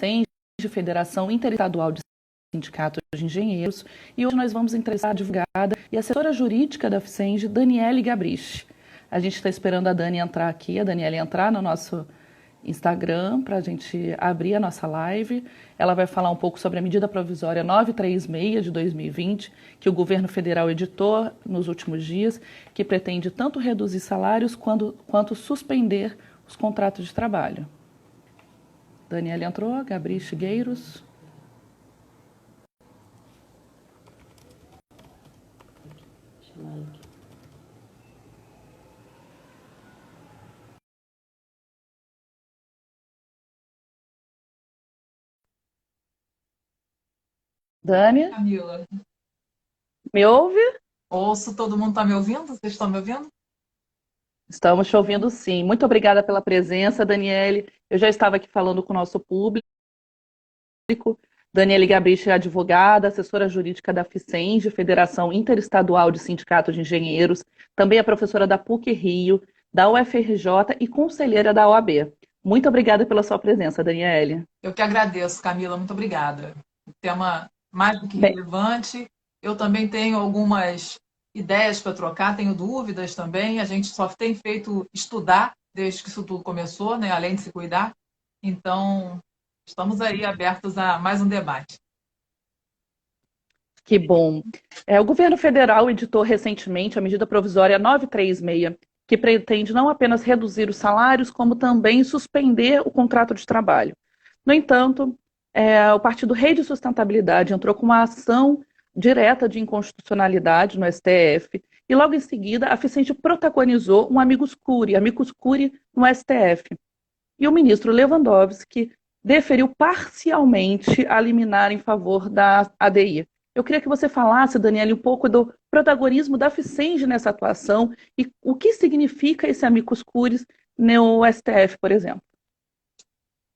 FICENG, Federação Interestadual de Sindicatos de Engenheiros, e hoje nós vamos entrevistar a advogada e assessora jurídica da FICENG, Daniele Gabriche. A gente está esperando a Dani entrar aqui, a Daniele entrar no nosso Instagram para a gente abrir a nossa live. Ela vai falar um pouco sobre a medida provisória 936 de 2020, que o governo federal editou nos últimos dias, que pretende tanto reduzir salários quanto suspender os contratos de trabalho. Daniele entrou, Gabriche Gueiros. Dani, Camila, me ouve? ouço, todo mundo está me ouvindo? Vocês estão me ouvindo? Estamos te ouvindo sim. Muito obrigada pela presença, Daniele. Eu já estava aqui falando com o nosso público. Daniele Gabriche é advogada, assessora jurídica da FICENG, Federação Interestadual de Sindicatos de Engenheiros, também é professora da PUC-Rio, da UFRJ e conselheira da OAB. Muito obrigada pela sua presença, Daniele. Eu que agradeço, Camila, muito obrigada. Tema mais do que Bem, relevante. Eu também tenho algumas ideias para trocar, tenho dúvidas também. A gente só tem feito estudar desde que isso tudo começou, né? Além de se cuidar. Então, estamos aí abertos a mais um debate. que bom. O governo federal editou recentemente a medida provisória 936, que pretende não apenas reduzir os salários, como também suspender o contrato de trabalho. No entanto, o Partido Rede e Sustentabilidade entrou com uma ação direta de inconstitucionalidade no STF e logo em seguida a FICENG protagonizou um amicus curiae no STF. E o ministro Lewandowski deferiu parcialmente a liminar em favor da ADI. Eu queria que você falasse, Daniele, um pouco do protagonismo da FICENG nessa atuação e o que significa esse amicus curiae no STF, por exemplo.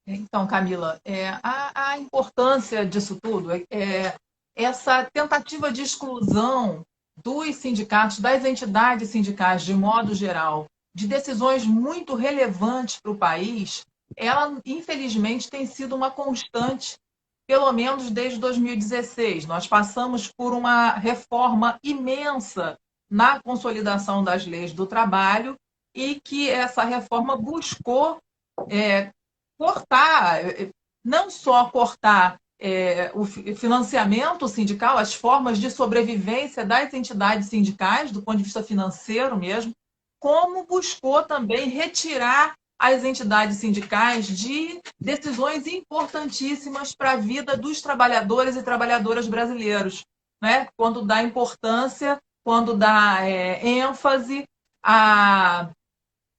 Então, Camila, a importância disso tudo é essa tentativa de exclusão dos sindicatos, das entidades sindicais de modo geral, de decisões muito relevantes para o país, ela, infelizmente, tem sido uma constante, pelo menos desde 2016. Nós passamos por uma reforma imensa na consolidação das leis do trabalho e que essa reforma buscou cortar, não só cortar o financiamento sindical, as formas de sobrevivência das entidades sindicais, do ponto de vista financeiro mesmo, como buscou também retirar as entidades sindicais de decisões importantíssimas para a vida dos trabalhadores e trabalhadoras brasileiros, né? Quando dá importância, quando dá ênfase a,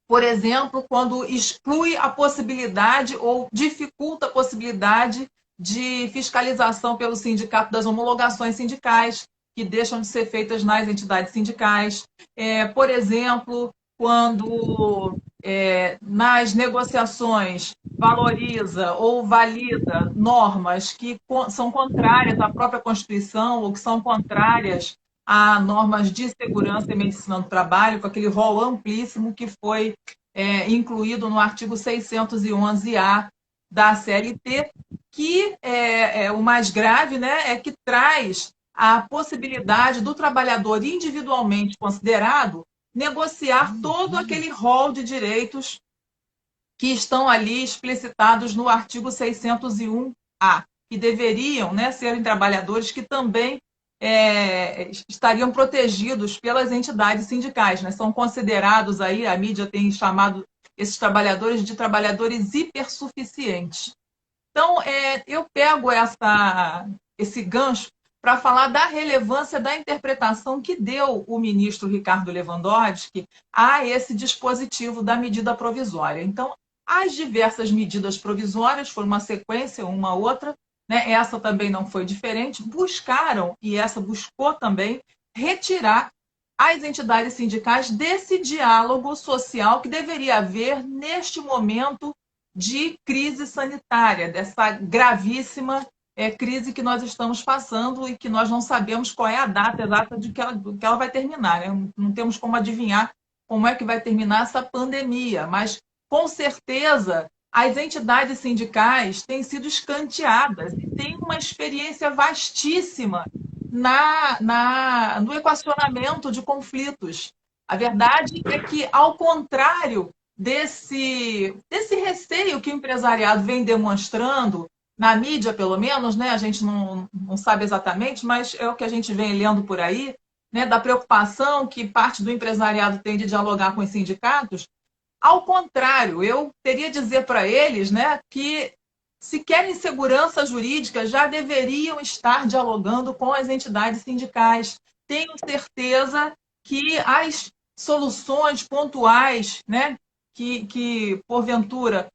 por exemplo, quando exclui a possibilidade ou dificulta a possibilidade de fiscalização pelo sindicato das homologações sindicais, que deixam de ser feitas nas entidades sindicais. Por exemplo, quando nas negociações valoriza ou valida normas que são contrárias à própria Constituição ou que são contrárias a normas de segurança e medicina do trabalho, com aquele rol amplíssimo que foi incluído no artigo 611-A da CLT, que o mais grave, né, é que traz a possibilidade do trabalhador individualmente considerado negociar todo aquele rol de direitos que estão ali explicitados no artigo 601-A, que deveriam, né, serem trabalhadores que também estariam protegidos pelas entidades sindicais, né? São considerados aí, a mídia tem chamado esses trabalhadores de trabalhadores hipersuficientes. Então, eu pego esse gancho para falar da relevância da interpretação que deu o ministro Ricardo Lewandowski a esse dispositivo da medida provisória. Então, as diversas medidas provisórias foram uma sequência, uma outra, né? Essa também não foi diferente, buscaram, e essa buscou também, retirar as entidades sindicais desse diálogo social que deveria haver neste momento de crise sanitária, dessa gravíssima crise que nós estamos passando e que nós não sabemos qual é a data exata de que ela vai terminar, né? Não temos como adivinhar como é que vai terminar essa pandemia, mas com certeza as entidades sindicais têm sido escanteadas e têm uma experiência vastíssima no equacionamento de conflitos. A verdade é que, ao contrário desse receio que o empresariado vem demonstrando, na mídia pelo menos, né, a gente não sabe exatamente, mas é o que a gente vem lendo por aí, né, da preocupação que parte do empresariado tem de dialogar com os sindicatos. Ao contrário, eu teria dizer para eles, né, que se querem segurança jurídica, já deveriam estar dialogando com as entidades sindicais. Tenho certeza que as soluções pontuais, né, que porventura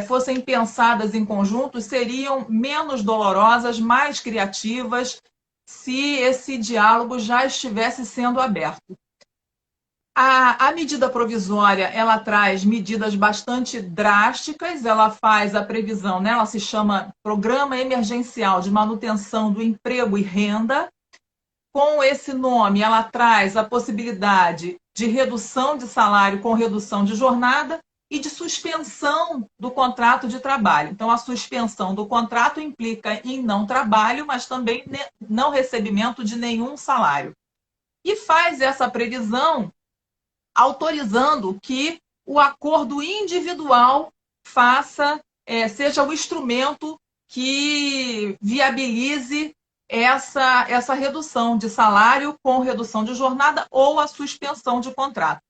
fossem pensadas em conjunto, seriam menos dolorosas, mais criativas, se esse diálogo já estivesse sendo aberto. A medida provisória, ela traz medidas bastante drásticas, ela faz a previsão, né? Ela se chama Programa Emergencial de Manutenção do Emprego e Renda. Com esse nome, ela traz a possibilidade de redução de salário com redução de jornada e de suspensão do contrato de trabalho. Então, a suspensão do contrato implica em não trabalho, mas também não recebimento de nenhum salário. E faz essa previsão autorizando que o acordo individual seja o instrumento que viabilize essa redução de salário com redução de jornada ou a suspensão de contrato.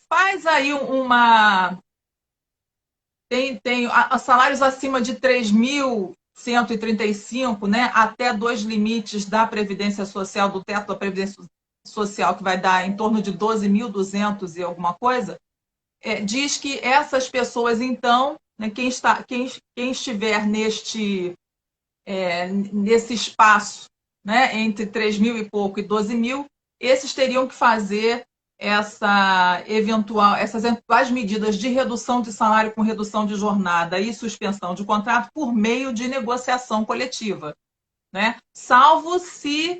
Faz aí tem salários acima de 3.135, né, até 2 limites da Previdência Social, do teto da Previdência Social, que vai dar em torno de 12.200 e alguma coisa, diz que essas pessoas, então, né, quem estiver nesse espaço, né, entre 3.000 e pouco e 12.000, esses teriam que fazer essas eventuais medidas de redução de salário com redução de jornada e suspensão de contrato por meio de negociação coletiva, né? Salvo se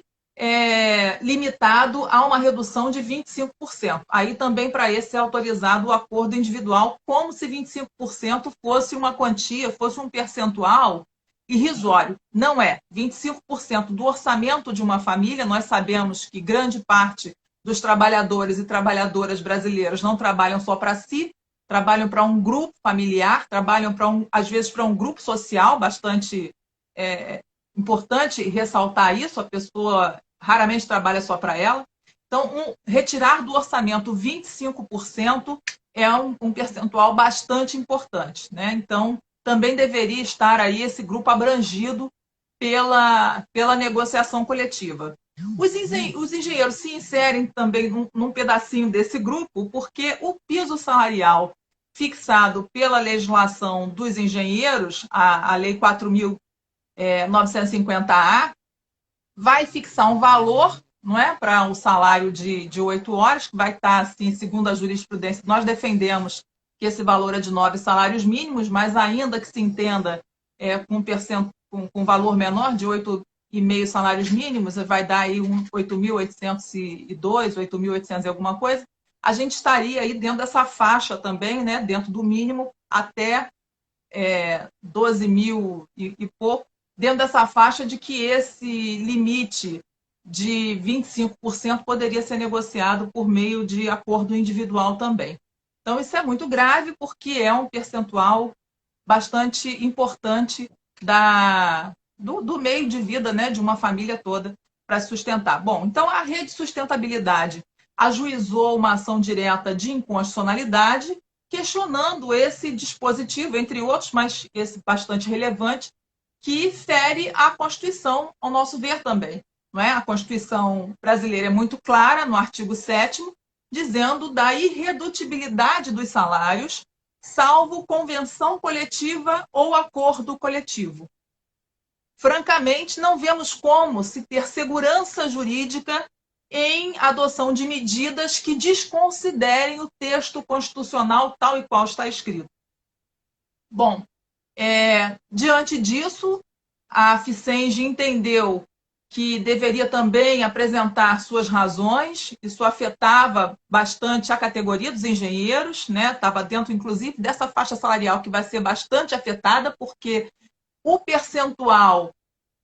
limitado a uma redução de 25%. Aí também para esse é autorizado o acordo individual, como se 25% fosse uma quantia, fosse um percentual irrisório. Não é. 25% do orçamento de uma família, nós sabemos que grande parte dos trabalhadores e trabalhadoras brasileiros não trabalham só para si, trabalham para um grupo familiar, trabalham às vezes para um grupo social, bastante importante ressaltar isso, a pessoa raramente trabalha só para ela. Então, retirar do orçamento 25% é um percentual bastante importante, né? Então, também deveria estar aí esse grupo abrangido pela negociação coletiva. Os engenheiros se inserem também num pedacinho desse grupo, porque o piso salarial fixado pela legislação dos engenheiros, a Lei 4.950-A, vai fixar um valor, não é, para o salário de 8 horas, que vai estar, assim, segundo a jurisprudência, nós defendemos que esse valor é de 9 salários mínimos, mas ainda que se entenda com valor menor, de 8,5 salários mínimos, vai dar aí 8.802, 8.800 e alguma coisa, a gente estaria aí dentro dessa faixa também, né, dentro do mínimo, até 12.000 e pouco, dentro dessa faixa de que esse limite de 25% poderia ser negociado por meio de acordo individual também. Então, isso é muito grave, porque é um percentual bastante importante do meio de vida, né, de uma família toda para sustentar. Bom, então a Rede Sustentabilidade ajuizou uma ação direta de inconstitucionalidade, questionando esse dispositivo, entre outros, mas esse bastante relevante, que fere a Constituição, ao nosso ver também. Não é? A Constituição brasileira é muito clara, no artigo 7º, dizendo da irredutibilidade dos salários, salvo convenção coletiva ou acordo coletivo. Francamente, não vemos como se ter segurança jurídica em adoção de medidas que desconsiderem o texto constitucional tal e qual está escrito. Bom, diante disso, a FICENG entendeu que deveria também apresentar suas razões. Isso afetava bastante a categoria dos engenheiros, né? Estava dentro, inclusive, dessa faixa salarial que vai ser bastante afetada, porque o percentual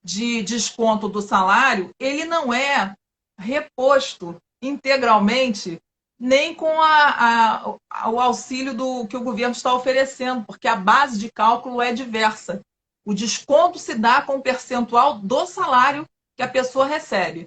de desconto do salário, ele não é reposto integralmente nem com o auxílio que o governo está oferecendo, porque a base de cálculo é diversa. O desconto se dá com o percentual do salário que a pessoa recebe.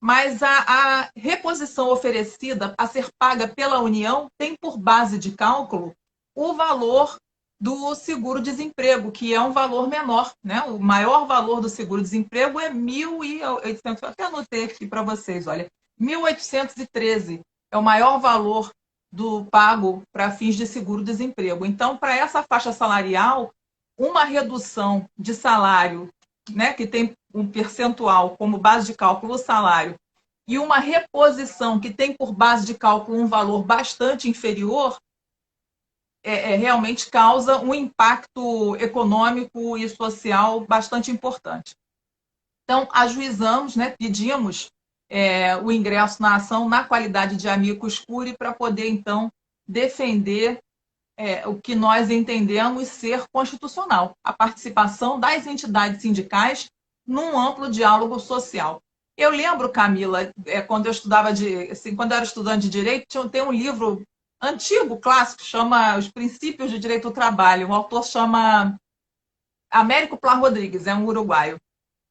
Mas a reposição oferecida a ser paga pela União tem por base de cálculo o valor do seguro-desemprego, que é um valor menor, né? O maior valor do seguro-desemprego é 1.800, até anotei aqui para vocês, olha, 1.813 é o maior valor do pago para fins de seguro-desemprego. Então, para essa faixa salarial, uma redução de salário, né, que tem um percentual como base de cálculo o salário, e uma reposição que tem por base de cálculo um valor bastante inferior, realmente causa um impacto econômico e social bastante importante. Então, ajuizamos, né, pedimos o ingresso na ação na qualidade de amicus curiae para poder, então, defender o que nós entendemos ser constitucional, a participação das entidades sindicais num amplo diálogo social. Eu lembro, Camila, quando eu estudava quando eu era estudante de direito, tem um livro antigo, clássico, chama Os Princípios de Direito do Trabalho. O autor chama Américo Pla Rodrigues, é um uruguaio.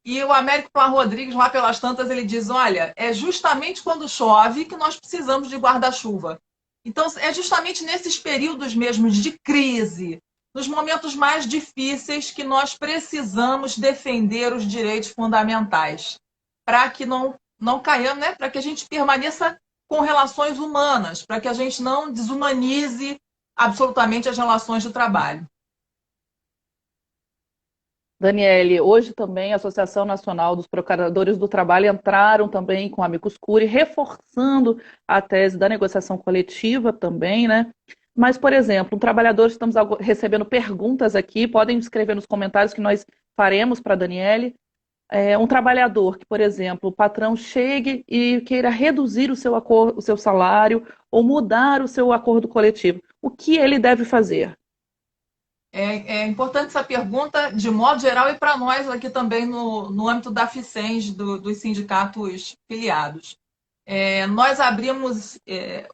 E o Américo Pla Rodrigues, lá pelas tantas, ele diz, olha, é justamente quando chove que nós precisamos de guarda-chuva. Então, é justamente nesses períodos mesmo de crise, nos momentos mais difíceis, que nós precisamos defender os direitos fundamentais, para que não caiamos, né? Para que a gente permaneça com relações humanas, para que a gente não desumanize absolutamente as relações de trabalho. Daniele, hoje também a Associação Nacional dos Procuradores do Trabalho entraram também com amicus curiae, reforçando a tese da negociação coletiva também, né? Mas, por exemplo, um trabalhador, estamos recebendo perguntas aqui, podem escrever nos comentários que nós faremos para a Daniele. Um trabalhador que, por exemplo, o patrão chegue e queira reduzir o seu salário ou mudar o seu acordo coletivo, o que ele deve fazer? É importante essa pergunta, de modo geral, e para nós aqui também no âmbito da FICENG, dos sindicatos filiados. Nós abrimos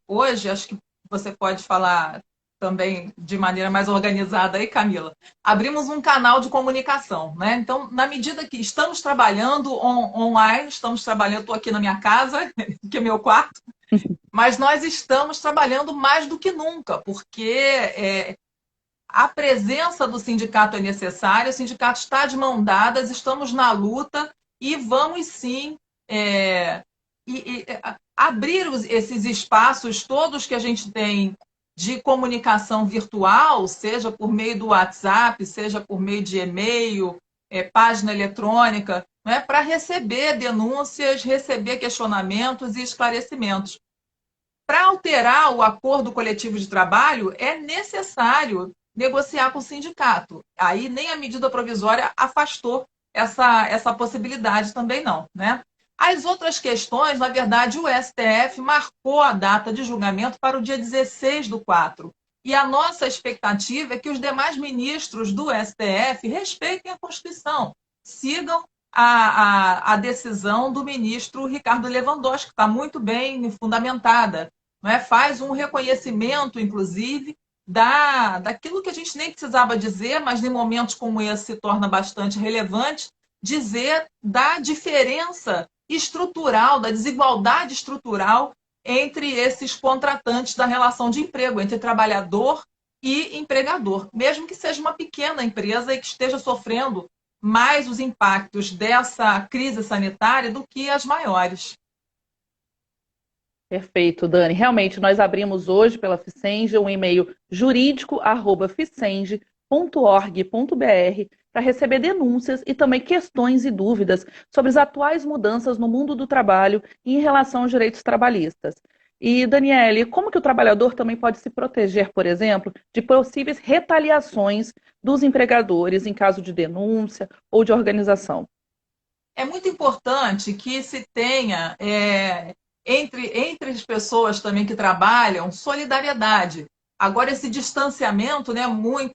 hoje, acho que você pode falar também de maneira mais organizada aí, Camila, abrimos um canal de comunicação, né? Então, na medida que estamos trabalhando online, estamos trabalhando, estou aqui na minha casa, que é meu quarto, mas nós estamos trabalhando mais do que nunca, porque a presença do sindicato é necessária, o sindicato está de mão dadas, estamos na luta e vamos sim abrir esses espaços todos que a gente tem de comunicação virtual, seja por meio do WhatsApp, seja por meio de e-mail, página eletrônica, né, para receber denúncias, receber questionamentos e esclarecimentos. Para alterar o acordo coletivo de trabalho, é necessário negociar com o sindicato. Aí nem a medida provisória afastou essa possibilidade também não, né? As outras questões, na verdade, o STF marcou a data de julgamento para o dia 16/4. E a nossa expectativa é que os demais ministros do STF respeitem a Constituição, sigam a decisão do ministro Ricardo Lewandowski, que está muito bem fundamentada. Não é? Faz um reconhecimento, inclusive, daquilo que a gente nem precisava dizer, mas em momentos como esse se torna bastante relevante, dizer da diferença estrutural, da desigualdade estrutural entre esses contratantes da relação de emprego, entre trabalhador e empregador, mesmo que seja uma pequena empresa e que esteja sofrendo mais os impactos dessa crise sanitária do que as maiores. Perfeito, Dani. Realmente, nós abrimos hoje pela FICENG um e-mail jurídico@ficenge.org.br para receber denúncias e também questões e dúvidas sobre as atuais mudanças no mundo do trabalho e em relação aos direitos trabalhistas. E, Daniele, como que o trabalhador também pode se proteger, por exemplo, de possíveis retaliações dos empregadores em caso de denúncia ou de organização? é muito importante que se tenha, entre as pessoas também que trabalham, solidariedade. Agora, esse distanciamento, né,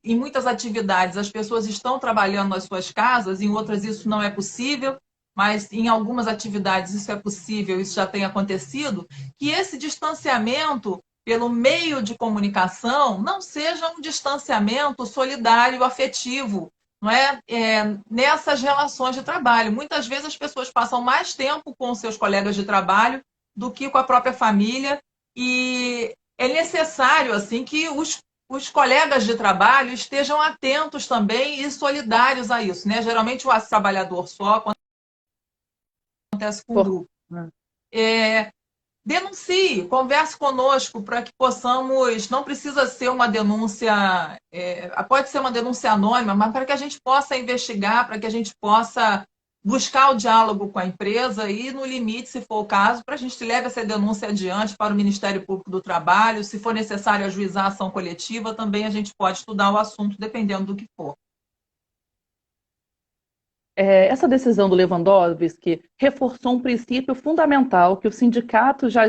em muitas atividades, as pessoas estão trabalhando nas suas casas, em outras isso não é possível, mas em algumas atividades isso é possível, isso já tem acontecido, que esse distanciamento pelo meio de comunicação não seja um distanciamento solidário, afetivo, não é? Nessas relações de trabalho. Muitas vezes as pessoas passam mais tempo com seus colegas de trabalho do que com a própria família, e é necessário assim que os colegas de trabalho estejam atentos também e solidários a isso, né? Geralmente o trabalhador só acontece com o Por... grupo. É, denuncie, converse conosco para que possamos, não precisa ser uma denúncia, pode ser uma denúncia anônima, mas para que a gente possa investigar, para que a gente possa buscar o diálogo com a empresa e, no limite, se for o caso, para a gente leve essa denúncia adiante para o Ministério Público do Trabalho. Se for necessário ajuizar a ação coletiva, também a gente pode estudar o assunto, dependendo do que for. Essa decisão do Lewandowski reforçou um princípio fundamental que os sindicatos já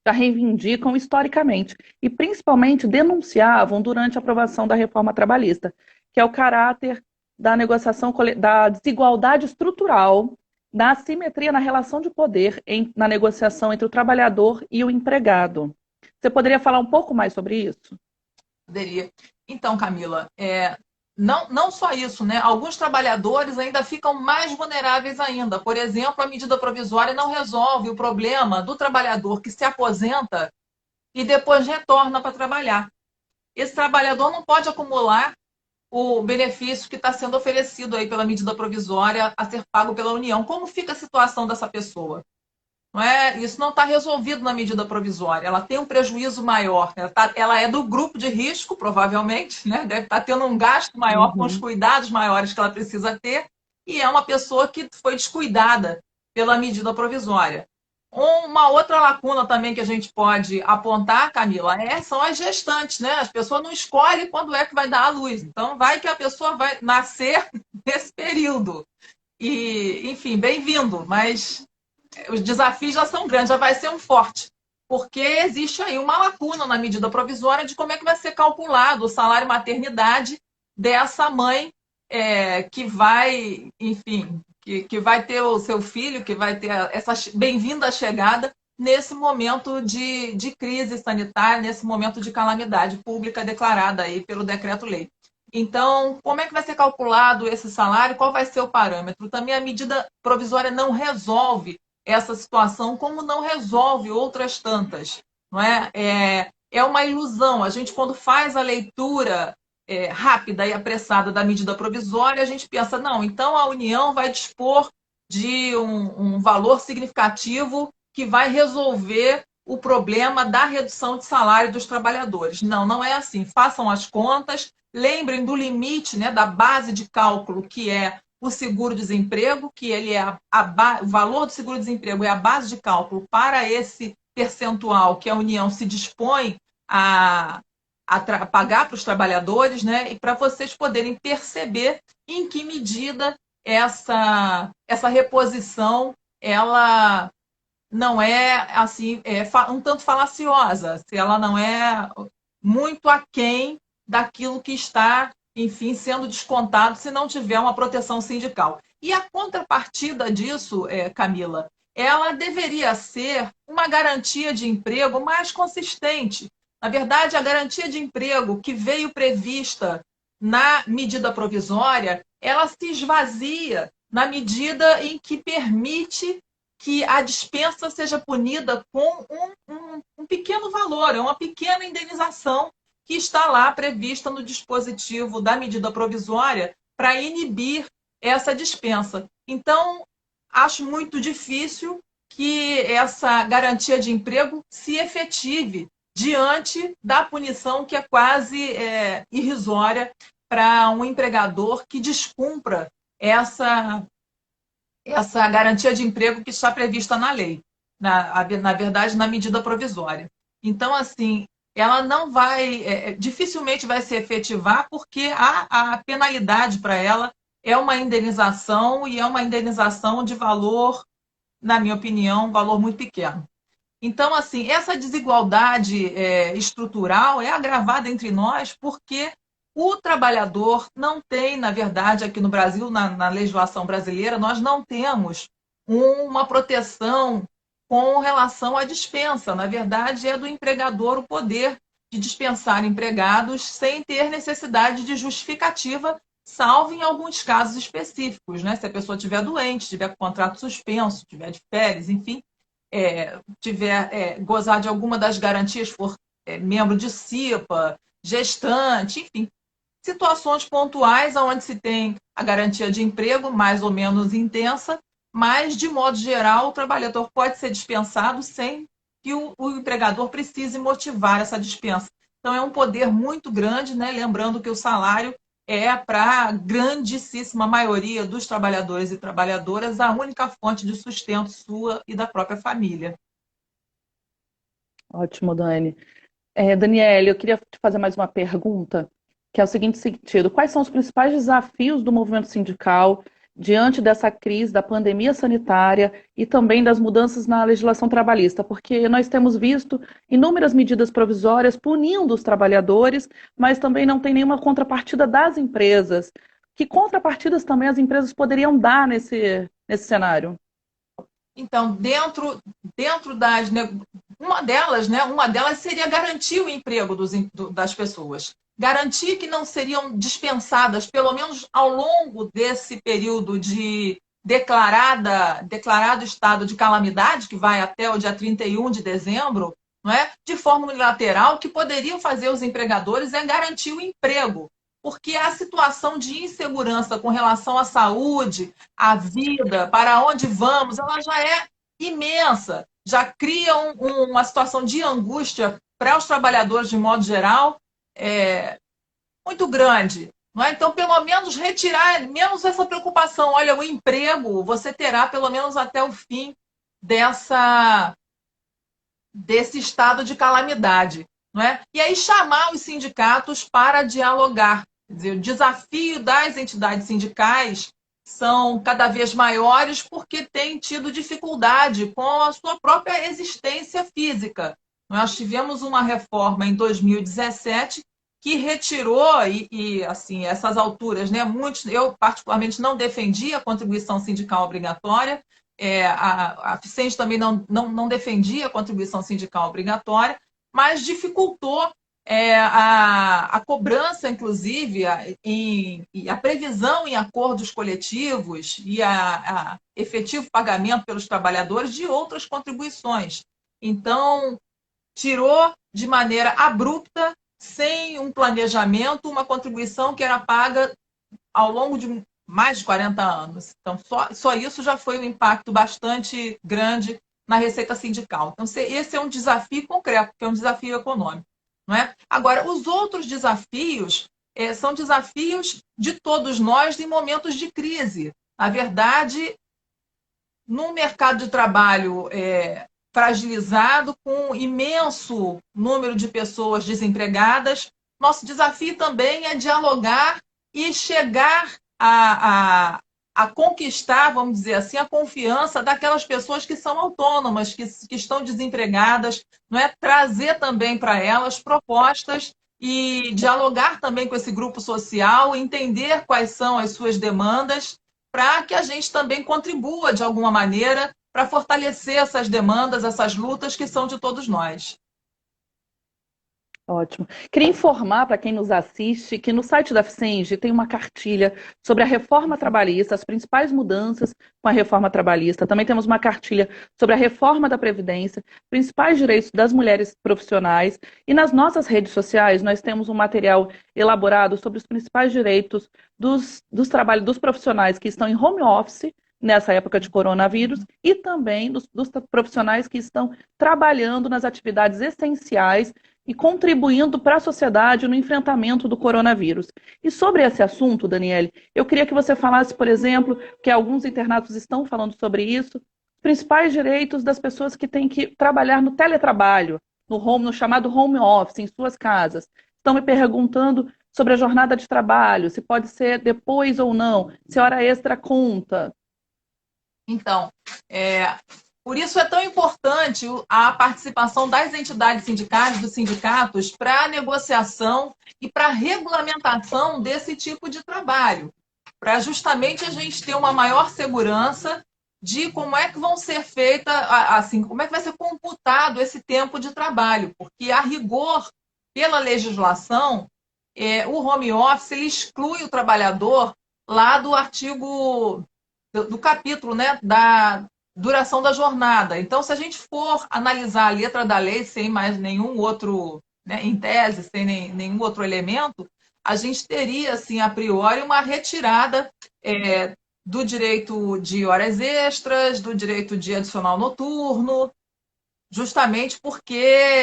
reivindicam historicamente e principalmente denunciavam durante a aprovação da reforma trabalhista, que é o caráter da negociação, da desigualdade estrutural, da assimetria na relação de poder na negociação entre o trabalhador e o empregado. Você poderia falar um pouco mais sobre isso? Poderia. Então, Camila, não só isso, né? Alguns trabalhadores ainda ficam mais vulneráveis ainda. Por exemplo, a medida provisória não resolve o problema do trabalhador que se aposenta e depois retorna para trabalhar. Esse trabalhador não pode acumular o benefício que está sendo oferecido aí pela medida provisória a ser pago pela União. Como fica a situação dessa pessoa? Não é? Isso não está resolvido na medida provisória. Ela tem um prejuízo maior. Ela é do grupo de risco, provavelmente, né? Deve estar tendo um gasto maior com os Uhum. cuidados maiores que ela precisa ter, e é uma pessoa que foi descuidada pela medida provisória. Uma outra lacuna também que a gente pode apontar, Camila, são as gestantes, né? As pessoas não escolhem quando é que vai dar à luz. Então, vai que a pessoa vai nascer nesse período. E, enfim, bem-vindo, mas os desafios já são grandes, já vai ser um forte, porque existe aí uma lacuna na medida provisória de como é que vai ser calculado o salário maternidade dessa mãe que vai, enfim, que vai ter o seu filho, que vai ter essa bem-vinda chegada nesse momento de crise sanitária, nesse momento de calamidade pública declarada aí pelo decreto-lei. Então, como é que vai ser calculado esse salário? Qual vai ser o parâmetro? Também a medida provisória não resolve essa situação, como não resolve outras tantas. Não é? É uma ilusão. A gente, quando faz a leitura rápida e apressada da medida provisória, a gente pensa, não, então a União vai dispor de um valor significativo que vai resolver o problema da redução de salário dos trabalhadores. Não, não é assim. Façam as contas, lembrem do limite, né, da base de cálculo, que é o seguro-desemprego, que ele o valor do seguro-desemprego é a base de cálculo para esse percentual que a União se dispõe a pagar para os trabalhadores, né? E para vocês poderem perceber em que medida essa reposição ela não é assim um tanto falaciosa, se ela não é muito aquém daquilo que está, enfim, sendo descontado se não tiver uma proteção sindical. E a contrapartida disso, Camila, ela deveria ser uma garantia de emprego mais consistente. Na verdade, a garantia de emprego que veio prevista na medida provisória, ela se esvazia na medida em que permite que a dispensa seja punida com um pequeno valor, uma pequena indenização que está lá prevista no dispositivo da medida provisória para inibir essa dispensa. Então, acho muito difícil que essa garantia de emprego se efetive diante da punição que é quase irrisória para um empregador que descumpra essa garantia de emprego que está prevista na lei, na verdade, na medida provisória. Então, assim, ela não vai, dificilmente vai se efetivar, porque a penalidade para ela é uma indenização e é uma indenização de valor, na minha opinião, um valor muito pequeno. Então, assim, essa desigualdade estrutural é agravada entre nós porque o trabalhador não tem, na verdade, aqui no Brasil, na legislação brasileira, nós não temos uma proteção com relação à dispensa. Na verdade, é do empregador o poder de dispensar empregados sem ter necessidade de justificativa, salvo em alguns casos específicos, né? Se a pessoa estiver doente, tiver com contrato suspenso, tiver de férias, enfim, tiver gozar de alguma das garantias, for membro de CIPA, gestante, enfim, situações pontuais onde se tem a garantia de emprego mais ou menos intensa, mas, de modo geral, o trabalhador pode ser dispensado sem que o empregador precise motivar essa dispensa. Então, é um poder muito grande, né? Lembrando que o salário é, para a grandíssima maioria dos trabalhadores e trabalhadoras, a única fonte de sustento sua e da própria família. Ótimo, Dani. Daniele, eu queria te fazer mais uma pergunta, que é o seguinte sentido: quais são os principais desafios do movimento sindical diante dessa crise da pandemia sanitária e também das mudanças na legislação trabalhista? Porque nós temos visto inúmeras medidas provisórias punindo os trabalhadores, mas também não tem nenhuma contrapartida das empresas. Que contrapartidas também as empresas poderiam dar nesse cenário? Então, dentro das uma delas seria garantir o emprego das pessoas, garantir que não seriam dispensadas, pelo menos ao longo desse período de declarado estado de calamidade, que vai até o dia 31 de dezembro, não é? De forma unilateral. O que poderiam fazer os empregadores é garantir o emprego, porque a situação de insegurança com relação à saúde, à vida, para onde vamos, ela já é imensa, já cria uma situação de angústia para os trabalhadores de modo geral muito grande. Não é? Então, pelo menos retirar menos essa preocupação. Olha, o emprego você terá pelo menos até o fim desse estado de calamidade. Não é? E aí chamar os sindicatos para dialogar. Quer dizer, o desafio das entidades sindicais são cada vez maiores porque têm tido dificuldade com a sua própria existência física. Nós tivemos uma reforma em 2017 que retirou, assim, essas alturas, né? Eu particularmente não defendi a contribuição sindical obrigatória, a Ficente também não defendia a contribuição sindical obrigatória, mas dificultou a cobrança, inclusive, a previsão em acordos coletivos e a efetivo pagamento pelos trabalhadores de outras contribuições. Então, tirou de maneira abrupta, sem um planejamento, uma contribuição que era paga ao longo de mais de 40 anos. Então, só isso já foi um impacto bastante grande na receita sindical. Então, esse é um desafio concreto, que é um desafio econômico. Não é? Agora, os outros desafios são desafios de todos nós em momentos de crise. Na verdade, num mercado de trabalho fragilizado, com um imenso número de pessoas desempregadas, nosso desafio também é dialogar e chegar a conquistar, vamos dizer assim, a confiança daquelas pessoas que são autônomas, que estão desempregadas, não é? Trazer também para elas propostas e dialogar também com esse grupo social, entender quais são as suas demandas, para que a gente também contribua de alguma maneira para fortalecer essas demandas, essas lutas que são de todos nós. Ótimo. Queria informar para quem nos assiste que no site da FCENG tem uma cartilha sobre a reforma trabalhista, as principais mudanças com a reforma trabalhista. Também temos uma cartilha sobre a reforma da Previdência, principais direitos das mulheres profissionais. E nas nossas redes sociais nós temos um material elaborado sobre os principais direitos dos profissionais que estão em home office nessa época de coronavírus e também dos profissionais que estão trabalhando nas atividades essenciais e contribuindo para a sociedade no enfrentamento do coronavírus. E sobre esse assunto, Daniele, eu queria que você falasse, por exemplo, que alguns internatos estão falando sobre isso, os principais direitos das pessoas que têm que trabalhar no teletrabalho, no chamado home office, em suas casas. Estão me perguntando sobre a jornada de trabalho, se pode ser depois ou não, se hora extra conta. Então, por isso é tão importante a participação das entidades sindicais, dos sindicatos, para a negociação e para a regulamentação desse tipo de trabalho, para justamente a gente ter uma maior segurança de como é que vão ser feitas, assim, como é que vai ser computado esse tempo de trabalho, porque a rigor, pela legislação, o home office ele exclui o trabalhador lá do artigo do capítulo, né, da duração da jornada. Então, se a gente for analisar a letra da lei sem mais nenhum outro, né, em tese, sem nenhum outro elemento, a gente teria, assim, a priori, uma retirada do direito de horas extras, do direito de adicional noturno, justamente porque,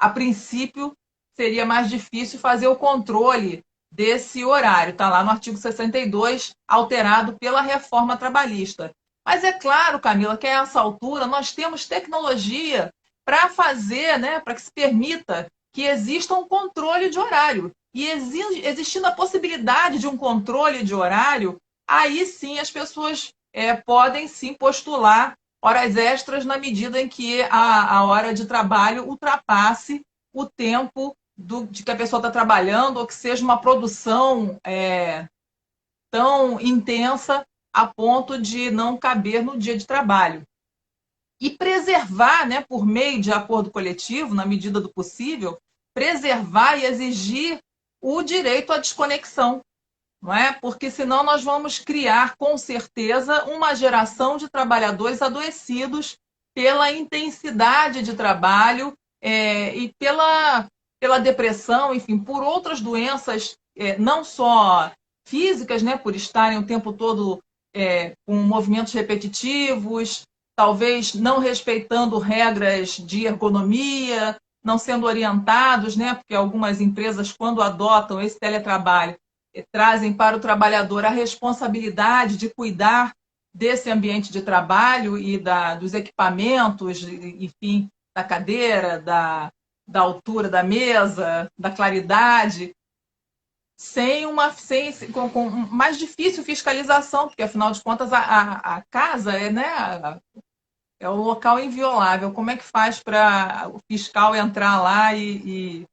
a princípio, seria mais difícil fazer o controle desse horário. Está lá no artigo 62, alterado pela reforma trabalhista. Mas é claro, Camila, que a essa altura nós temos tecnologia para fazer, né, para que se permita que exista um controle de horário. E existindo a possibilidade de um controle de horário, aí sim as pessoas podem sim postular horas extras na medida em que a hora de trabalho ultrapasse o tempo de que a pessoa está trabalhando, ou que seja uma produção tão intensa a ponto de não caber no dia de trabalho. E preservar, né, por meio de acordo coletivo, na medida do possível, preservar e exigir o direito à desconexão, não é? Porque senão nós vamos criar, com certeza, uma geração de trabalhadores adoecidos pela intensidade de trabalho e pela depressão, enfim, por outras doenças, não só físicas, né, por estarem o tempo todo com movimentos repetitivos, talvez não respeitando regras de ergonomia, não sendo orientados, né, porque algumas empresas, quando adotam esse teletrabalho, trazem para o trabalhador a responsabilidade de cuidar desse ambiente de trabalho e dos equipamentos, enfim, da cadeira, da altura da mesa, da claridade, com mais difícil fiscalização, porque afinal de contas a casa é o local inviolável. Como é que faz para o fiscal entrar lá e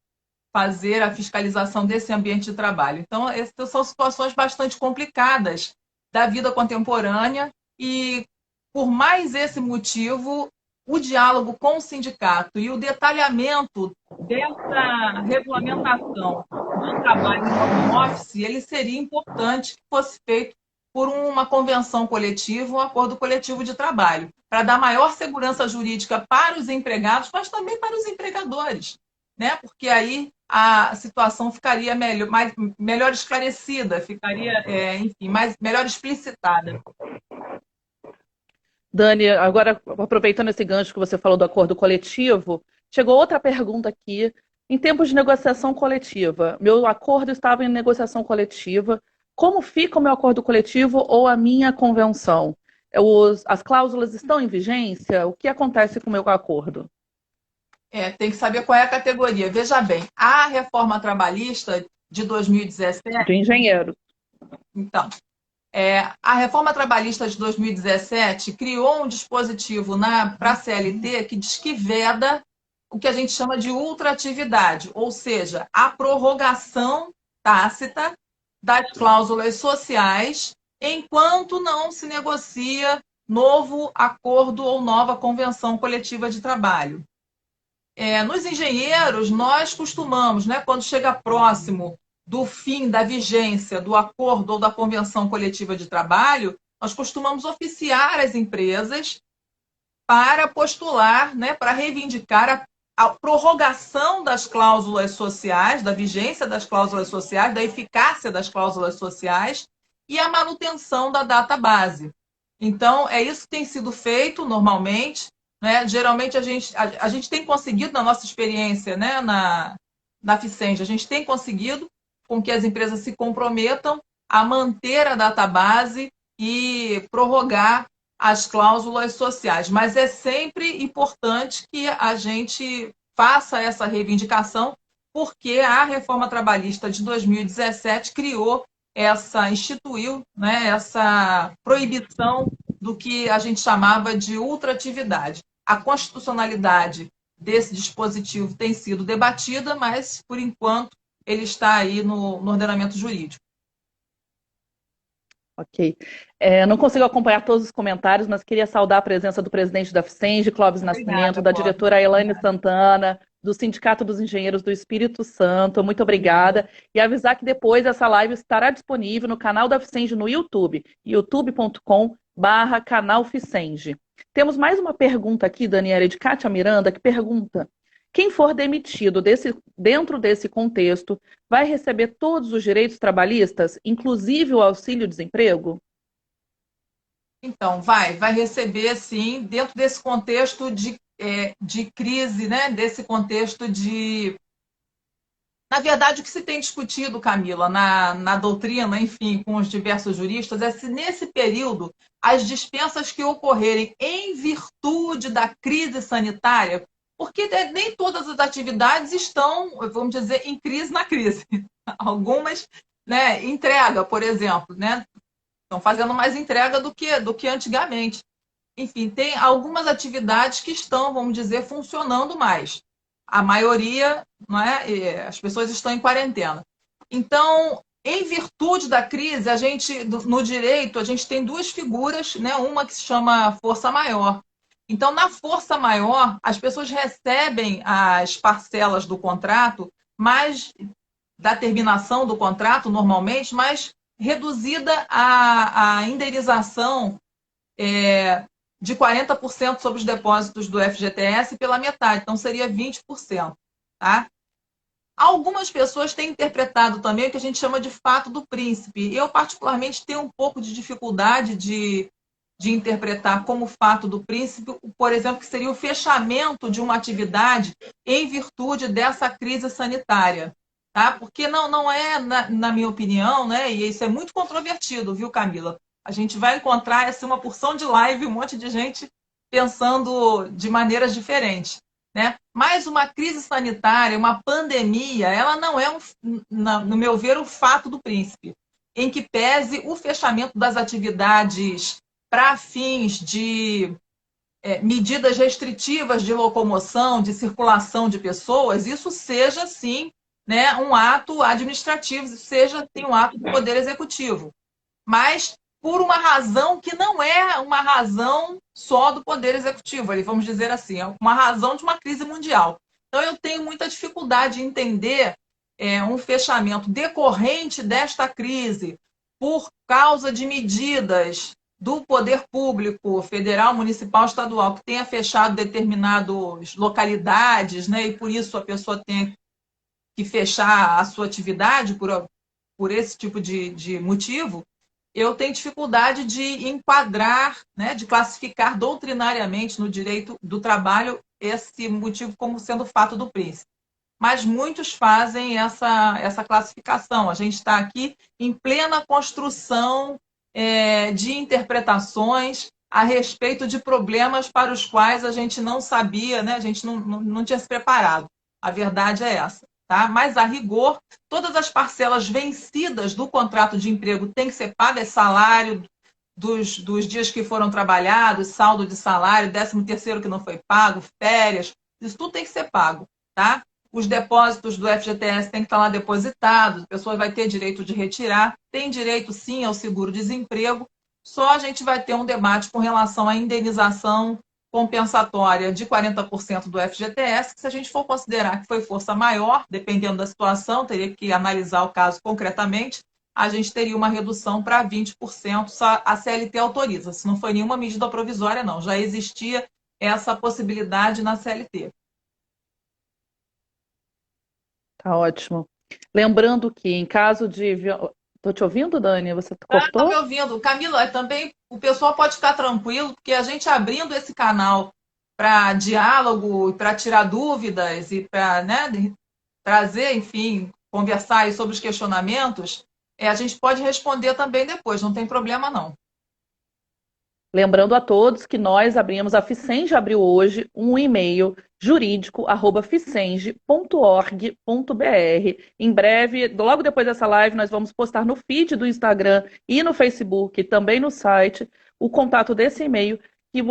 fazer a fiscalização desse ambiente de trabalho? Então, essas são situações bastante complicadas da vida contemporânea e, por mais esse motivo, o diálogo com o sindicato e o detalhamento dessa regulamentação do trabalho no home office, ele seria importante que fosse feito por uma convenção coletiva, um acordo coletivo de trabalho, para dar maior segurança jurídica para os empregados, mas também para os empregadores, né? Porque aí a situação ficaria melhor esclarecida, ficaria, enfim, melhor explicitada. Dani, agora aproveitando esse gancho que você falou do acordo coletivo, chegou outra pergunta aqui. Em tempos de negociação coletiva, meu acordo estava em negociação coletiva. Como fica o meu acordo coletivo ou a minha convenção? As cláusulas estão em vigência? O que acontece com o meu acordo? Tem que saber qual é a categoria. Veja bem, a reforma trabalhista de 2017... De engenheiro. Então, a reforma trabalhista de 2017 criou um dispositivo para a CLT que diz que veda o que a gente chama de ultratividade, ou seja, a prorrogação tácita das cláusulas sociais enquanto não se negocia novo acordo ou nova convenção coletiva de trabalho. Nos engenheiros, nós costumamos, né, quando chega próximo do fim da vigência do acordo ou da convenção coletiva de trabalho, nós costumamos oficiar as empresas para postular, né, para reivindicar a prorrogação das cláusulas sociais, da vigência das cláusulas sociais, da eficácia das cláusulas sociais e a manutenção da data base. Então, é isso que tem sido feito normalmente, né? Geralmente a gente tem conseguido, na nossa experiência, né, na Ficenge, a gente tem conseguido com que as empresas se comprometam a manter a data base e prorrogar as cláusulas sociais. Mas é sempre importante que a gente faça essa reivindicação porque a reforma trabalhista de 2017 instituiu, né, essa proibição do que a gente chamava de ultratividade. A constitucionalidade desse dispositivo tem sido debatida, mas, por enquanto, ele está aí no ordenamento jurídico. Ok. Não consigo acompanhar todos os comentários, mas queria saudar a presença do presidente da FICENJ, Clóvis Nascimento, Obrigada, da Cláudia. diretora Elaine Santana, do Sindicato dos Engenheiros do Espírito Santo. Muito obrigada. E avisar que depois essa live estará disponível no canal da FICENJ no YouTube, youtube.com/canal FICENJ. Temos mais uma pergunta aqui, Daniela, de Kátia Miranda, que pergunta: quem for demitido dentro desse contexto vai receber todos os direitos trabalhistas, inclusive o auxílio-desemprego? Então, vai receber, sim, dentro desse contexto de crise, né? Desse contexto de. Na verdade, o que se tem discutido, Camila, na doutrina, enfim, com os diversos juristas, é se nesse período as dispensas que ocorrerem em virtude da crise sanitária, porque nem todas as atividades estão, vamos dizer, em crise na crise. Algumas, né, entrega, por exemplo, né, estão fazendo mais entrega do que antigamente. Enfim, tem algumas atividades que estão, vamos dizer, funcionando mais. A maioria, não é? As pessoas estão em quarentena. Então, em virtude da crise, no direito, a gente tem duas figuras, né? Uma que se chama força maior. Então, na força maior, as pessoas recebem as parcelas do contrato, mais da terminação do contrato, normalmente, mas reduzida a indenização de 40% sobre os depósitos do FGTS pela metade, então seria 20%. Tá? Algumas pessoas têm interpretado também o que a gente chama de fato do príncipe. Eu, particularmente, tenho um pouco de dificuldade de interpretar como fato do príncipe, por exemplo, que seria o fechamento de uma atividade em virtude dessa crise sanitária. Tá? Porque não é, na minha opinião, né? E isso é muito controvertido, viu, Camila? A gente vai encontrar uma porção de live, um monte de gente pensando de maneiras diferentes. Né? Mas uma crise sanitária, uma pandemia, ela não é, no meu ver, o fato do príncipe, em que pese o fechamento das atividades para fins de medidas restritivas de locomoção, de circulação de pessoas, isso seja, sim, né, um ato administrativo, seja sim, um ato do Poder Executivo. Mas por uma razão que não é uma razão só do Poder Executivo, ali, vamos dizer assim, é uma razão de uma crise mundial. Então, eu tenho muita dificuldade em entender um fechamento decorrente desta crise por causa de medidas do poder público, federal, municipal, estadual, que tenha fechado determinadas localidades, né, e por isso a pessoa tem que fechar a sua atividade por esse tipo de motivo, eu tenho dificuldade de enquadrar, né, de classificar doutrinariamente no direito do trabalho esse motivo como sendo fato do príncipe. Mas muitos fazem essa classificação. A gente está aqui em plena construção de interpretações a respeito de problemas para os quais a gente não sabia, né? A gente não tinha se preparado. A verdade é essa. Tá? Mas, a rigor, todas as parcelas vencidas do contrato de emprego têm que ser pagas, salário dos dias que foram trabalhados, saldo de salário, 13º que não foi pago, férias, isso tudo tem que ser pago. Tá? Os depósitos do FGTS têm que estar lá depositados, a pessoa vai ter direito de retirar, tem direito sim ao seguro-desemprego, só a gente vai ter um debate com relação à indenização compensatória de 40% do FGTS, que se a gente for considerar que foi força maior, dependendo da situação, teria que analisar o caso concretamente, a gente teria uma redução para 20%, só a CLT autoriza, se não foi nenhuma medida provisória, não, já existia essa possibilidade na CLT. Tá ótimo. Lembrando que em caso de... Tô te ouvindo, Dani? Você cortou? Tá me ouvindo. Camila, também o pessoal pode ficar tranquilo, porque a gente abrindo esse canal para diálogo, para tirar dúvidas e para, né, trazer, enfim, conversar aí sobre os questionamentos, a gente pode responder também depois, não tem problema não. Lembrando a todos que nós abrimos, a FICENJ abriu hoje um e-mail jurídico@ficenge.org.br. Em breve, logo depois dessa live, nós vamos postar no feed do Instagram e no Facebook, também no site, o contato desse e-mail,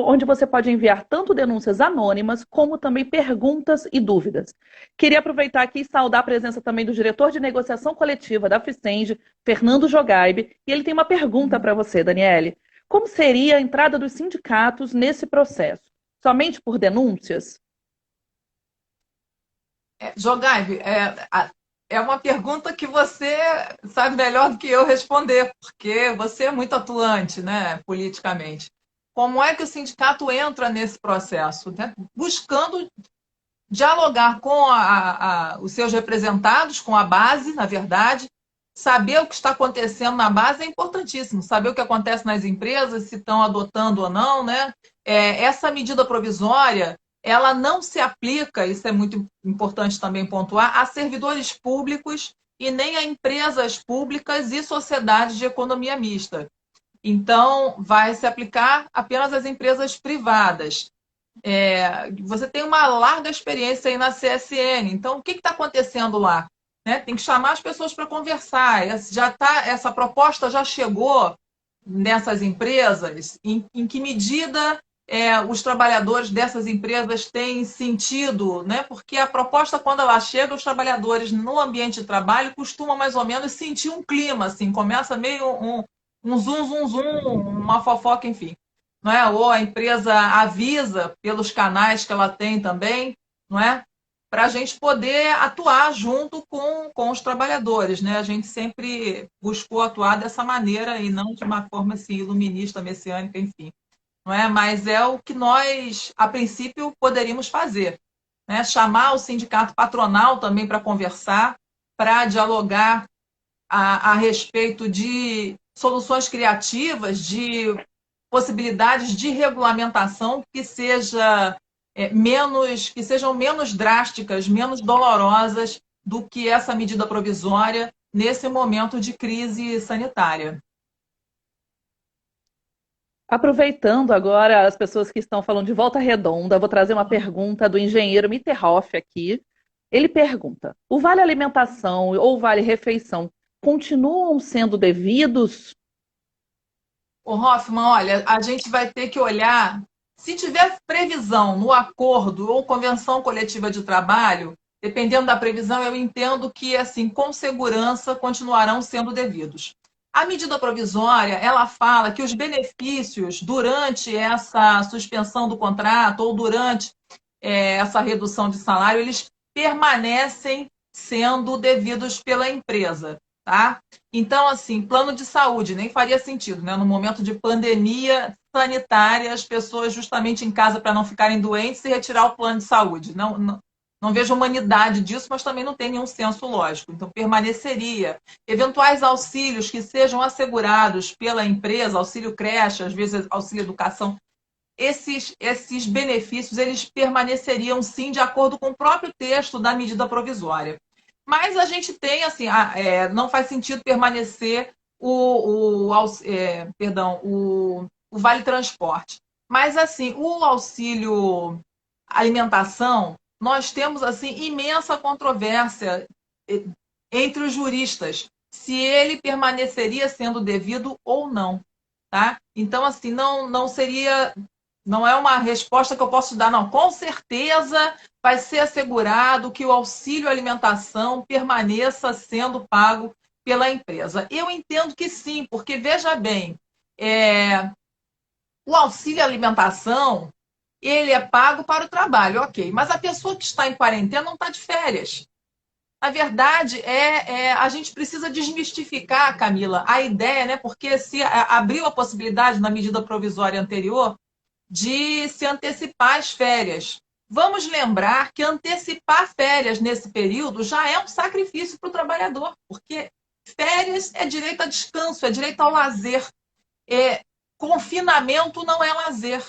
onde você pode enviar tanto denúncias anônimas, como também perguntas e dúvidas. Queria aproveitar aqui e saudar a presença também do diretor de negociação coletiva da Ficenge, Fernando Jogaibe, e ele tem uma pergunta para você, Daniele. Como seria a entrada dos sindicatos nesse processo? Somente por denúncias? Jogaibe, é uma pergunta que você sabe melhor do que eu responder, porque você é muito atuante, né, politicamente. Como é que o sindicato entra nesse processo? Né? Buscando dialogar com os seus representados, com a base, na verdade. Saber o que está acontecendo na base é importantíssimo. Saber o que acontece nas empresas, se estão adotando ou não, né? Essa medida provisória, ela não se aplica, isso é muito importante também pontuar, a servidores públicos e nem a empresas públicas e sociedades de economia mista. Então, vai se aplicar apenas às empresas privadas. Você tem uma larga experiência aí na CSN, então o que está acontecendo lá? Né? Tem que chamar as pessoas para conversar. Essa proposta já chegou nessas empresas? Em que medida os trabalhadores dessas empresas têm sentido? Né? Porque a proposta, quando ela chega, os trabalhadores no ambiente de trabalho costumam mais ou menos sentir um clima, assim, começa meio um zum, zum, zum, uma fofoca, enfim. Não é? Ou a empresa avisa pelos canais que ela tem também, não é? Para a gente poder atuar junto com os trabalhadores. Né? A gente sempre buscou atuar dessa maneira e não de uma forma assim, iluminista, messiânica, enfim. Não é? Mas é o que nós, a princípio, poderíamos fazer. Né? Chamar o sindicato patronal também para conversar, para dialogar a respeito de soluções criativas, de possibilidades de regulamentação que que sejam menos drásticas, menos dolorosas do que essa medida provisória nesse momento de crise sanitária. Aproveitando agora as pessoas que estão falando de Volta Redonda, vou trazer uma pergunta do engenheiro Mitterhoff aqui. Ele pergunta: o vale alimentação ou o vale refeição continuam sendo devidos? Ô, Hoffman, olha, a gente vai ter que olhar, se tiver previsão no acordo ou convenção coletiva de trabalho, dependendo da previsão, eu entendo que, assim, com segurança, continuarão sendo devidos. A medida provisória, ela fala que os benefícios durante essa suspensão do contrato ou durante essa redução de salário, eles permanecem sendo devidos pela empresa. Tá? Então, assim, plano de saúde nem faria sentido, né? No momento de pandemia sanitária, as pessoas justamente em casa para não ficarem doentes e retirar o plano de saúde. Não vejo humanidade disso, mas também não tem nenhum senso lógico. Então, permaneceria. Eventuais auxílios que sejam assegurados pela empresa, auxílio creche, às vezes auxílio educação, esses benefícios eles permaneceriam sim de acordo com o próprio texto da medida provisória. Mas a gente tem, assim, não faz sentido permanecer o Vale Transporte. Mas, assim, o auxílio alimentação, nós temos, assim, imensa controvérsia entre os juristas, se ele permaneceria sendo devido ou não. Tá? Então, assim, não seria... Não é uma resposta que eu posso dar, não. Com certeza vai ser assegurado que o auxílio alimentação permaneça sendo pago pela empresa. Eu entendo que sim, porque, veja bem, o auxílio alimentação, ele é pago para o trabalho, ok. Mas a pessoa que está em quarentena não está de férias. Na verdade, a gente precisa desmistificar, Camila, a ideia, né? Porque se abriu a possibilidade na medida provisória anterior de se antecipar as férias. Vamos lembrar que antecipar férias nesse período já é um sacrifício para o trabalhador, porque férias é direito a descanso, é direito ao lazer. Confinamento não é lazer.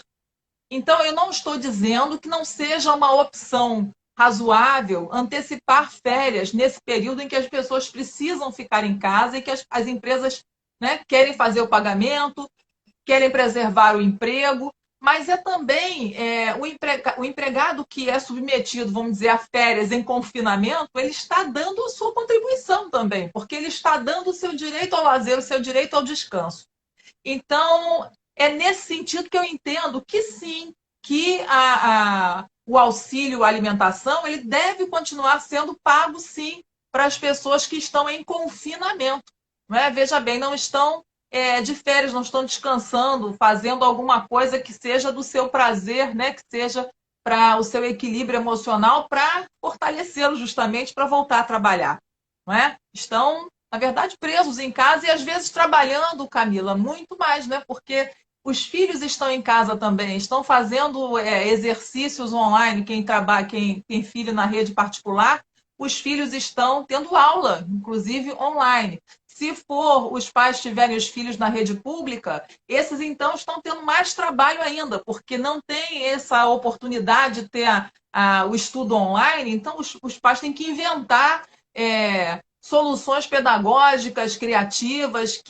Então, eu não estou dizendo que não seja uma opção razoável antecipar férias nesse período em que as pessoas precisam ficar em casa e que as empresas, né, querem fazer o pagamento, querem preservar o emprego. mas é também o empregado que é submetido, vamos dizer, a férias em confinamento, ele está dando a sua contribuição também, porque ele está dando o seu direito ao lazer, o seu direito ao descanso. Então, é nesse sentido que eu entendo que sim, que o auxílio alimentação ele deve continuar sendo pago sim para as pessoas que estão em confinamento. Não é? Veja bem, não estão de férias, não estão descansando, fazendo alguma coisa que seja do seu prazer, né? Que seja para o seu equilíbrio emocional, para fortalecê-lo justamente para voltar a trabalhar. Não é? Estão na verdade, presos em casa e às vezes trabalhando, Camila, muito mais, né? Porque os filhos estão em casa também, estão fazendo exercícios online, quem trabalha, quem tem filho na rede particular, os filhos estão tendo aula, inclusive online. Se for os pais tiverem os filhos na rede pública, esses então estão tendo mais trabalho ainda, porque não tem essa oportunidade de ter o estudo online, então os pais têm que inventar soluções pedagógicas, criativas,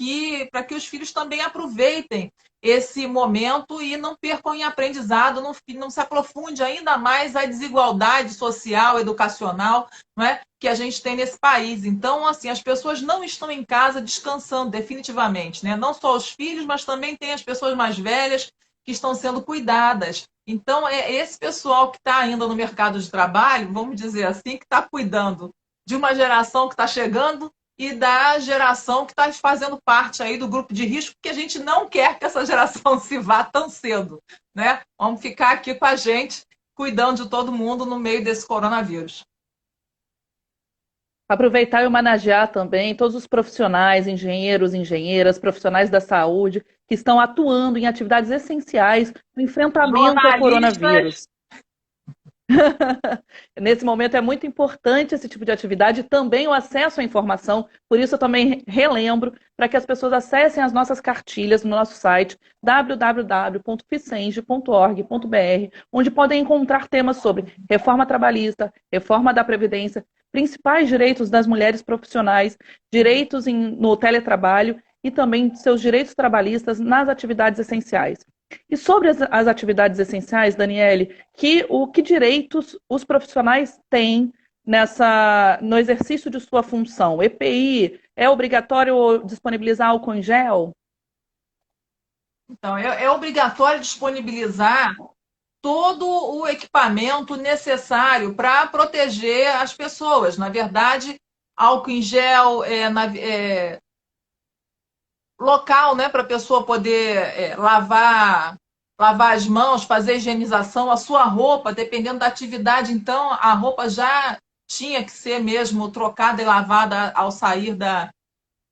para que os filhos também aproveitem esse momento e não percam em aprendizado, não se aprofunde ainda mais a desigualdade social, educacional, não é, que a gente tem nesse país. Então, assim, as pessoas não estão em casa descansando definitivamente, né? Não só os filhos, mas também tem as pessoas mais velhas que estão sendo cuidadas. Então, é esse pessoal que está ainda no mercado de trabalho, vamos dizer assim, que está cuidando de uma geração que está chegando e da geração que está fazendo parte aí do grupo de risco, porque a gente não quer que essa geração se vá tão cedo, né? Vamos ficar aqui com a gente, cuidando de todo mundo no meio desse coronavírus. Aproveitar e homenagear também todos os profissionais, engenheiros, engenheiras, profissionais da saúde, que estão atuando em atividades essenciais no enfrentamento ao Jornalistas. coronavírus. Nesse momento é muito importante esse tipo de atividade e também o acesso à informação, por isso eu também relembro para que as pessoas acessem as nossas cartilhas no nosso site www.ficenge.org.br, onde podem encontrar temas sobre reforma trabalhista, reforma da Previdência, principais direitos das mulheres profissionais, direitos no teletrabalho e também seus direitos trabalhistas nas atividades essenciais. E sobre as atividades essenciais, Daniele, que direitos os profissionais têm no exercício de sua função? EPI, é obrigatório disponibilizar álcool em gel? Então, é obrigatório disponibilizar todo o equipamento necessário para proteger as pessoas. Na verdade, álcool em gel, local, né, para a pessoa poder lavar as mãos, fazer a higienização, a sua roupa, dependendo da atividade. Então, a roupa já tinha que ser mesmo trocada e lavada ao sair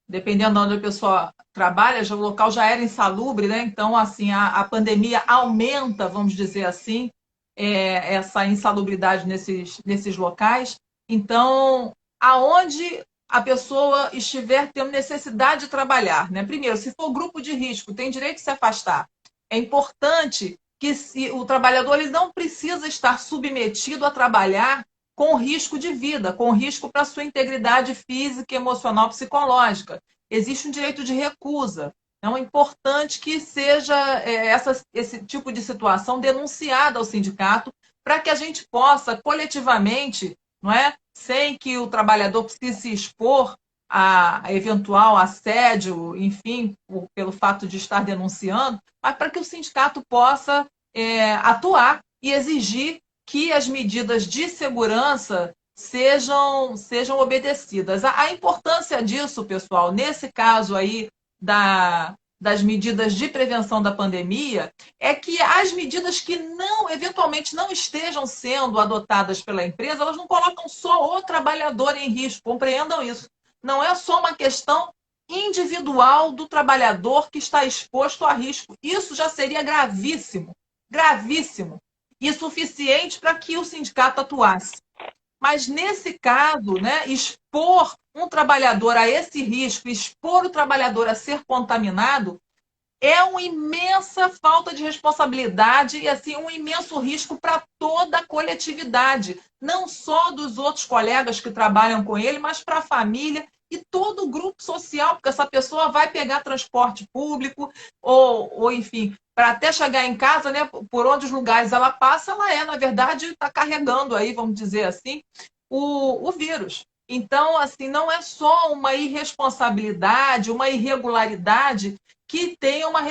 dependendo de onde a pessoa trabalha, o local já era insalubre, né? Então, assim, a pandemia aumenta, vamos dizer assim, essa insalubridade nesses locais. Então, aonde a pessoa estiver tendo necessidade de trabalhar, né? Primeiro, se for grupo de risco, tem direito de se afastar. É importante que o trabalhador ele não precisa estar submetido a trabalhar com risco de vida, com risco para a sua integridade física, emocional, psicológica. Existe um direito de recusa. Então, é importante que seja esse tipo de situação denunciada ao sindicato para que a gente possa, coletivamente, não é, sem que o trabalhador precise se expor a eventual assédio, enfim, pelo fato de estar denunciando, mas para que o sindicato possa atuar e exigir que as medidas de segurança sejam obedecidas. A importância disso, pessoal, nesse caso aí das medidas de prevenção da pandemia, é que as medidas que eventualmente não estejam sendo adotadas pela empresa, elas não colocam só o trabalhador em risco, compreendam isso. Não é só uma questão individual do trabalhador que está exposto a risco. Isso já seria gravíssimo, gravíssimo, e suficiente para que o sindicato atuasse. Mas, nesse caso, né, expor um trabalhador a esse risco, expor o trabalhador a ser contaminado, é uma imensa falta de responsabilidade e assim um imenso risco para toda a coletividade, não só dos outros colegas que trabalham com ele, mas para a família e todo o grupo social, porque essa pessoa vai pegar transporte público ou enfim, para até chegar em casa, né, por onde os lugares ela passa, ela na verdade, está carregando aí, vamos dizer assim, o vírus. Então, assim, não é só uma irresponsabilidade, uma irregularidade que tem uma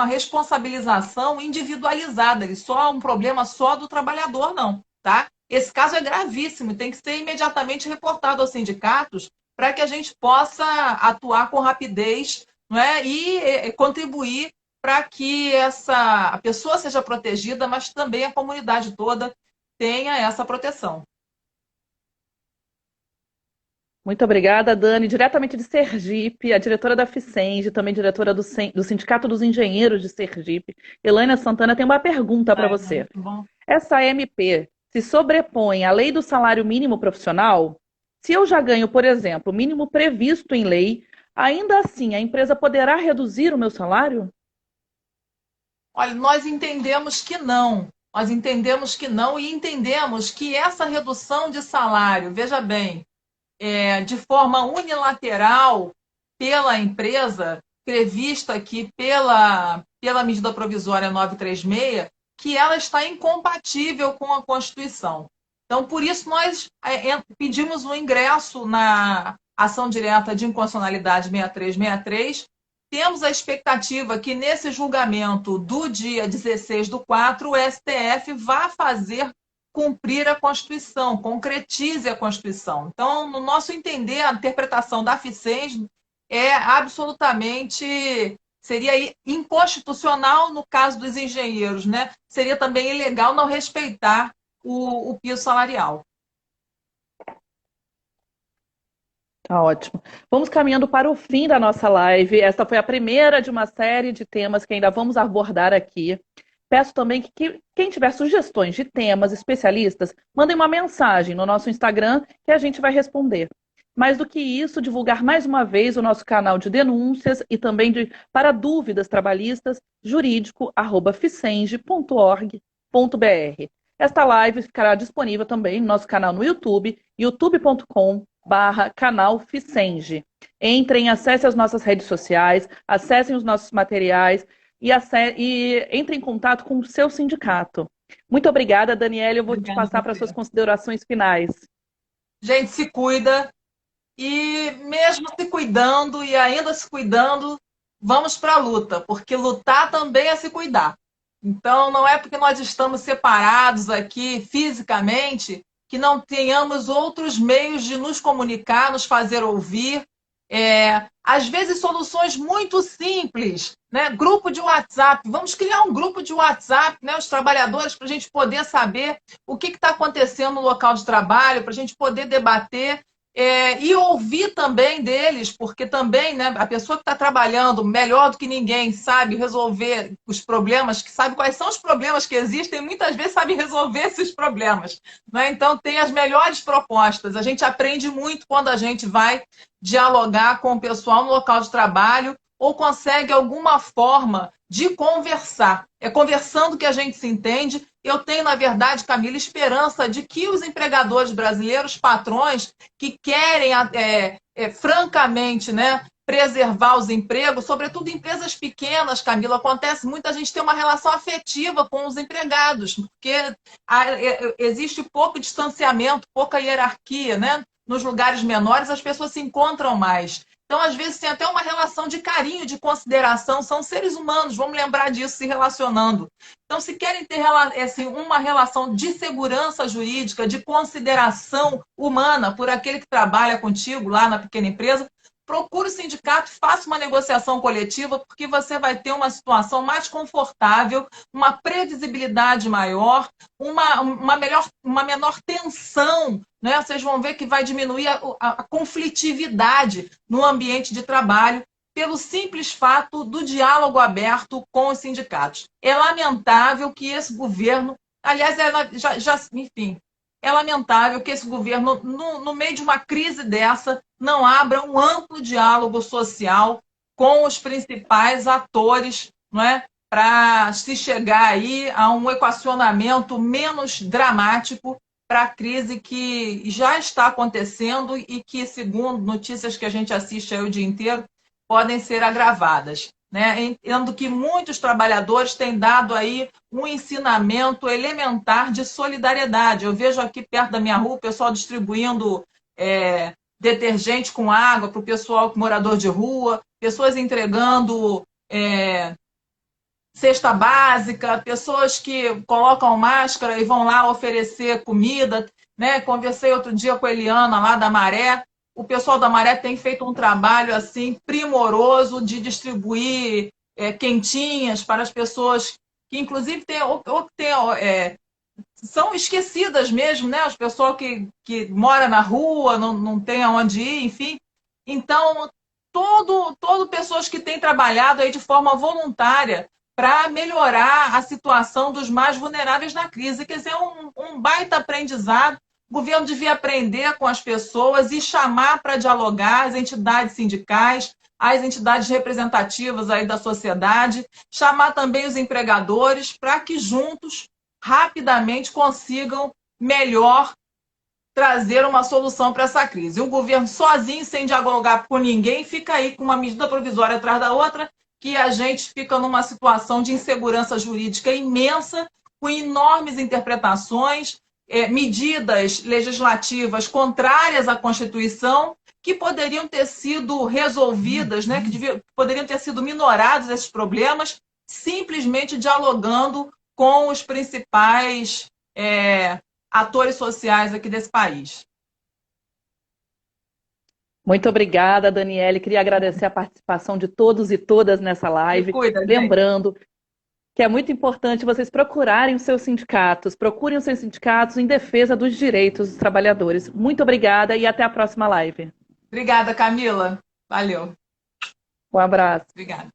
responsabilização individualizada, ele só um problema só do trabalhador, não, tá? Esse caso é gravíssimo, tem que ser imediatamente reportado aos sindicatos para que a gente possa atuar com rapidez, não é? E contribuir para que a pessoa seja protegida, mas também a comunidade toda tenha essa proteção. Muito obrigada, Dani. Diretamente de Sergipe, a diretora da Ficenge, também diretora do Sindicato dos Engenheiros de Sergipe, Elaine Santana, tem uma pergunta para você. Bom. Essa MP se sobrepõe à lei do salário mínimo profissional? Se eu já ganho, por exemplo, o mínimo previsto em lei, ainda assim a empresa poderá reduzir o meu salário? Olha, nós entendemos que não. Nós entendemos que não e entendemos que essa redução de salário, veja bem, de forma unilateral pela empresa, prevista aqui pela medida provisória 936, que ela está incompatível com a Constituição. Então, por isso, nós pedimos o ingresso na ação direta de inconstitucionalidade 6363. Temos a expectativa que, nesse julgamento do dia 16 do 4, o STF vá fazer cumprir a Constituição, concretize a Constituição. Então, no nosso entender, a interpretação da Ficenge é absolutamente, seria inconstitucional no caso dos engenheiros, né? Seria também ilegal não respeitar o piso salarial. Tá ótimo. Vamos caminhando para o fim da nossa live. Esta foi a primeira de uma série de temas que ainda vamos abordar aqui. Peço também que quem tiver sugestões de temas especialistas, mandem uma mensagem no nosso Instagram que a gente vai responder. Mais do que isso, divulgar mais uma vez o nosso canal de denúncias e também para dúvidas trabalhistas, jurídico@ficenge.org.br. Esta live ficará disponível também no nosso canal no YouTube, youtube.com/canal Ficenge. Entrem, acessem as nossas redes sociais, acessem os nossos materiais e entre em contato com o seu sindicato. Muito obrigada, Daniela. Eu vou te passar para suas considerações finais. Gente, se cuida. E mesmo se cuidando e ainda se cuidando, vamos para a luta, porque lutar também é se cuidar. Então, não é porque nós estamos separados aqui fisicamente que não tenhamos outros meios de nos comunicar, nos fazer ouvir. Às vezes, soluções muito simples, né? Grupo de WhatsApp. Vamos criar um grupo de WhatsApp, né? Os trabalhadores, para a gente poder saber o que está acontecendo no local de trabalho, para a gente poder debater. E ouvir também deles, porque também, né, a pessoa que está trabalhando melhor do que ninguém sabe resolver os problemas, que sabe quais são os problemas que existem, muitas vezes sabe resolver esses problemas. Né? Então, tem as melhores propostas. A gente aprende muito quando a gente vai dialogar com o pessoal no local de trabalho ou consegue alguma forma de conversar. É conversando que a gente se entende. Eu tenho, na verdade, Camila, esperança de que os empregadores brasileiros, patrões, que querem, francamente, né, preservar os empregos, sobretudo empresas pequenas, Camila, acontece muito a gente ter uma relação afetiva com os empregados, porque existe pouco distanciamento, pouca hierarquia, né? Nos lugares menores, as pessoas se encontram mais. Então, às vezes, tem até uma relação de carinho, de consideração. São seres humanos, vamos lembrar disso se relacionando. Então, se querem ter assim, uma relação de segurança jurídica, de consideração humana por aquele que trabalha contigo lá na pequena empresa, procure o sindicato, faça uma negociação coletiva, porque você vai ter uma situação mais confortável, uma previsibilidade maior, uma menor tensão, né? Vocês vão ver que vai diminuir a conflitividade no ambiente de trabalho pelo simples fato do diálogo aberto com os sindicatos. É lamentável que esse governo, aliás, enfim, é lamentável que esse governo, no meio de uma crise dessa, não abra um amplo diálogo social com os principais atores, não é? Para se chegar aí a um equacionamento menos dramático para a crise que já está acontecendo e que, segundo notícias que a gente assiste aí o dia inteiro, podem ser agravadas. né? Entendo que muitos trabalhadores têm dado aí um ensinamento elementar de solidariedade. Eu vejo aqui perto da minha rua o pessoal distribuindo detergente com água para o pessoal morador de rua, pessoas entregando cesta básica, pessoas que colocam máscara e vão lá oferecer comida, né? Conversei outro dia com a Eliana lá da Maré. O pessoal da Maré tem feito um trabalho assim primoroso de distribuir quentinhas para as pessoas que, inclusive, são esquecidas mesmo, né? As pessoas que moram na rua, não tem aonde ir, enfim. Então, todo pessoas que têm trabalhado aí de forma voluntária para melhorar a situação dos mais vulneráveis na crise. Quer dizer, um baita aprendizado. O governo devia aprender com as pessoas e chamar para dialogar as entidades sindicais, as entidades representativas aí da sociedade, chamar também os empregadores para que juntos, rapidamente, consigam melhor trazer uma solução para essa crise. O governo sozinho, sem dialogar com ninguém, fica aí com uma medida provisória atrás da outra, que a gente fica numa situação de insegurança jurídica imensa, com enormes interpretações, medidas legislativas contrárias à Constituição, que poderiam ter sido resolvidas, né, poderiam ter sido minorados esses problemas, simplesmente dialogando com os principais atores sociais aqui desse país. Muito obrigada, Daniele. Queria agradecer a participação de todos e todas nessa live. Lembrando que é muito importante vocês procurem os seus sindicatos em defesa dos direitos dos trabalhadores. Muito obrigada e até a próxima live. Obrigada, Camila. Valeu. Um abraço. Obrigada.